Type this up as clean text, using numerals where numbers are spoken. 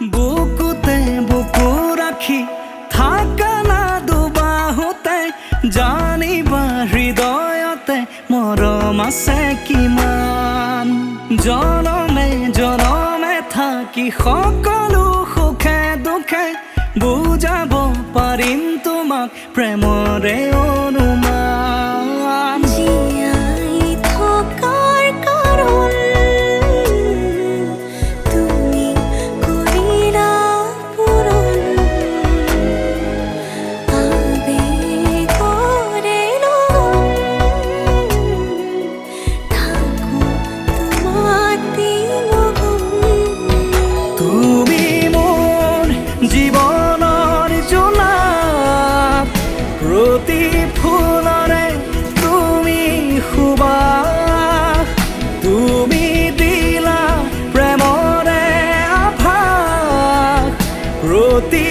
বুকুতে বুকু ৰাখি থাকা না দুবাহুতে জানিবা হৃদয়তে মৰম আছে কিমান জনমে জনমে থাকি সকলো সুখে দুখে বুজাব পাৰিম তোমাক প্ৰেমৰে অনুমান জীয়াই থকাৰ কাৰণ তুমি কৰিলা পূৰণ আবেগৰে থাকো তোমাতে মগন তুমি মোৰ জীৱনৰ জোনাক প্ৰতি ফুলৰে তুমি সুবাস তুমি দিলা প্ৰেমৰে আভাস প্ৰতি